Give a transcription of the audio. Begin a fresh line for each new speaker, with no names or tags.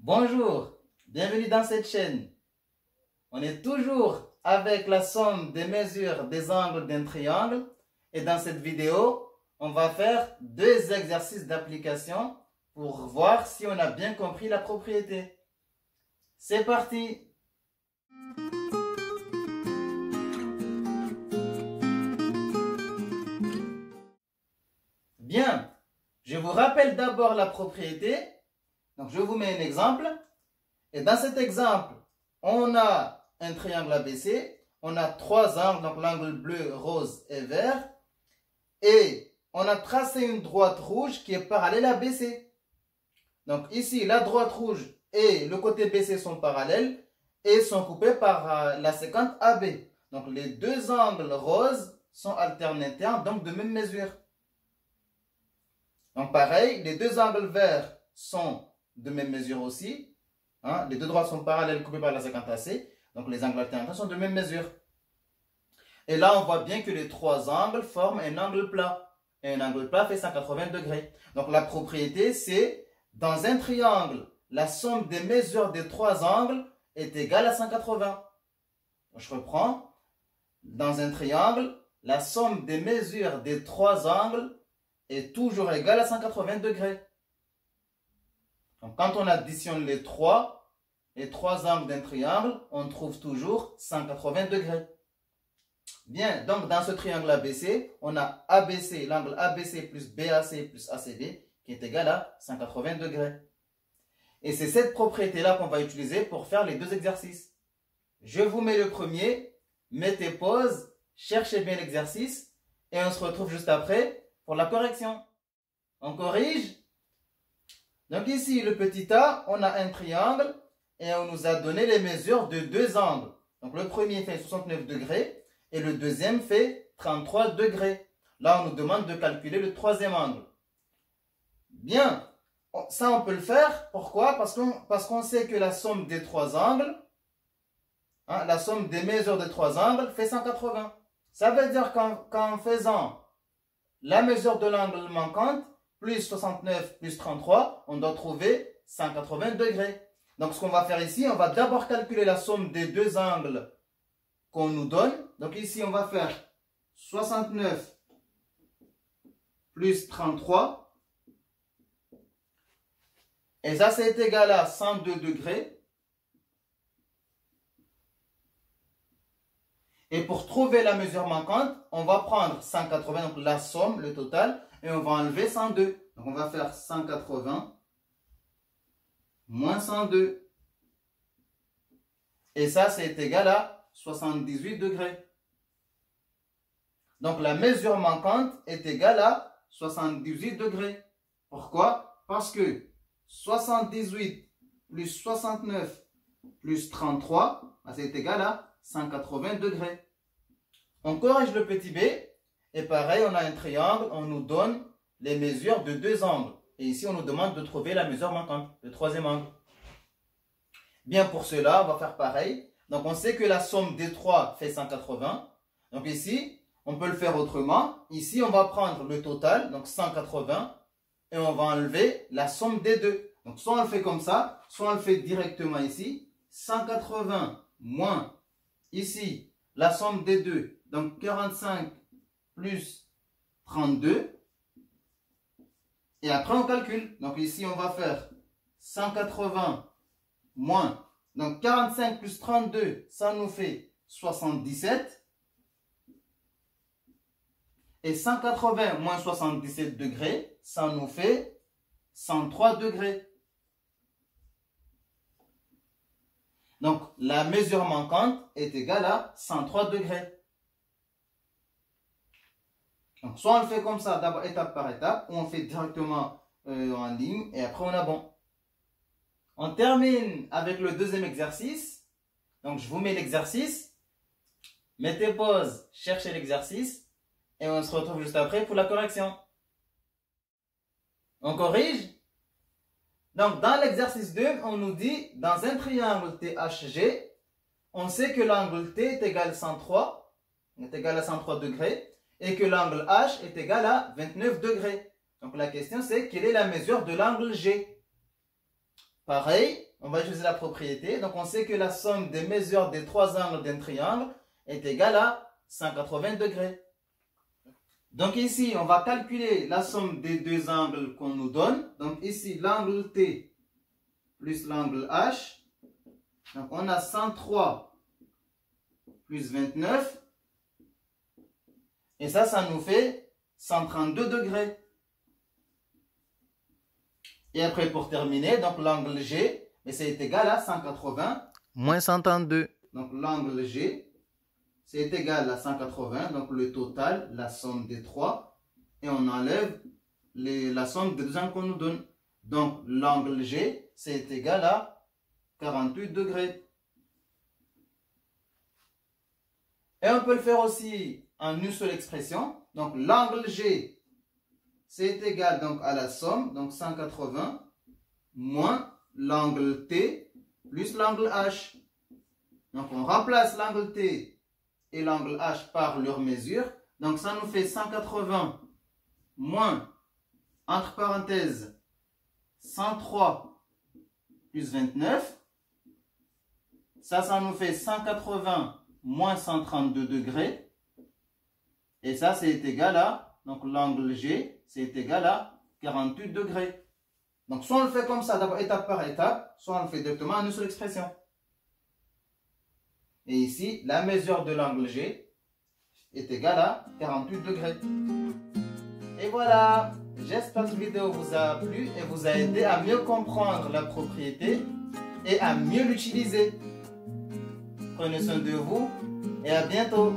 Bonjour, bienvenue dans cette chaîne. On est toujours avec la somme des mesures des angles d'un triangle et dans cette vidéo, on va faire deux exercices d'application pour voir si on a bien compris la propriété. C'est parti! Bien, je vous rappelle d'abord la propriété. Donc, je vous mets un exemple. Et dans cet exemple, on a un triangle ABC. On a trois angles, donc l'angle bleu, rose et vert. Et on a tracé une droite rouge qui est parallèle à BC. Donc ici, la droite rouge et le côté BC sont parallèles et sont coupés par la séquence AB. Donc les deux angles roses sont alternaires, donc de même mesure. Donc pareil, les deux angles verts sont de même mesure aussi. Hein, les deux droites sont parallèles coupées par la séquence AC. Donc les angles alternaires sont de même mesure. Et là, on voit bien que les trois angles forment un angle plat. Et un angle plat fait 180 degrés. Donc la propriété, c'est dans un triangle, la somme des mesures des trois angles est égale à 180. Je reprends. Dans un triangle, la somme des mesures des trois angles est toujours égale à 180 degrés. Donc quand on additionne les trois angles d'un triangle, on trouve toujours 180 degrés. Bien, donc dans ce triangle ABC, on a ABC, l'angle ABC plus BAC plus ACB qui est égal à 180 degrés. Et c'est cette propriété-là qu'on va utiliser pour faire les deux exercices. Je vous mets le premier, mettez pause, cherchez bien l'exercice et on se retrouve juste après pour la correction. On corrige. Donc ici, le petit a, on a un triangle et on nous a donné les mesures de deux angles. Donc le premier fait 69 degrés. Et le deuxième fait 33 degrés. Là, on nous demande de calculer le troisième angle. Bien, ça on peut le faire. Pourquoi? Parce qu'on sait que la somme des trois angles, la somme des mesures des trois angles fait 180. Ça veut dire qu'en faisant la mesure de l'angle manquante, plus 69 plus 33, on doit trouver 180 degrés. Donc ce qu'on va faire ici, on va d'abord calculer la somme des deux angles qu'on nous donne. Donc ici, on va faire 69 plus 33. Et ça, c'est égal à 102 degrés. Et pour trouver la mesure manquante, on va prendre 180, donc la somme, le total, et on va enlever 102. Donc on va faire 180 moins 102. Et ça, c'est égal à 78 degrés. Donc la mesure manquante est égale à 78 degrés. Pourquoi? Parce que 78 plus 69 plus 33, c'est égal à 180 degrés. On corrige le petit b. Et pareil, on a un triangle, on nous donne les mesures de deux angles. Et ici, on nous demande de trouver la mesure manquante, le troisième angle. Bien, pour cela, on va faire pareil. Donc on sait que la somme des trois fait 180. Donc ici, on peut le faire autrement. Ici, on va prendre le total, donc 180, et on va enlever la somme des deux. Donc soit on le fait comme ça, soit on le fait directement ici. 180 moins ici la somme des deux, donc 45 plus 32. Et après on calcule. Donc ici, on va faire 180 moins. Donc 45 plus 32, ça nous fait 77. Et 180 moins 77 degrés, ça nous fait 103 degrés. Donc la mesure manquante est égale à 103 degrés. Donc soit on le fait comme ça, d'abord étape par étape, ou on fait directement en ligne, et après on a bon. On termine avec le deuxième exercice. Donc, je vous mets l'exercice. Mettez pause, cherchez l'exercice. Et on se retrouve juste après pour la correction. On corrige. Donc, dans l'exercice 2, on nous dit, dans un triangle THG, on sait que l'angle T est égal à 103, est égal à 103 degrés, et que l'angle H est égal à 29 degrés. Donc, la question c'est, quelle est la mesure de l'angle G? Pareil, on va utiliser la propriété. Donc, on sait que la somme des mesures des trois angles d'un triangle est égale à 180 degrés. Donc, ici, on va calculer la somme des deux angles qu'on nous donne. Donc, ici, l'angle T plus l'angle H. Donc, on a 103 plus 29. Et ça nous fait 132 degrés. Et après, pour terminer, donc l'angle G, c'est égal à 180 moins 132. Donc, l'angle G, c'est égal à 180. Donc, le total, la somme des trois. Et on enlève la somme des deux angles qu'on nous donne. Donc, l'angle G, c'est égal à 48 degrés. Et on peut le faire aussi en une seule expression. Donc, l'angle G, c'est égal donc à la somme, donc 180, moins l'angle T plus l'angle H. Donc, on remplace l'angle T et l'angle H par leur mesure. Donc, ça nous fait 180 moins, entre parenthèses, 103 plus 29. Ça nous fait 180 moins 132 degrés. Et ça, c'est égal à, donc l'angle G, c'est égal à 48 degrés. Donc, soit on le fait comme ça, d'abord étape par étape, soit on le fait directement en une seule expression. Et ici, la mesure de l'angle G est égale à 48 degrés. Et voilà, j'espère que cette vidéo vous a plu et vous a aidé à mieux comprendre la propriété et à mieux l'utiliser. Prenez soin de vous et à bientôt.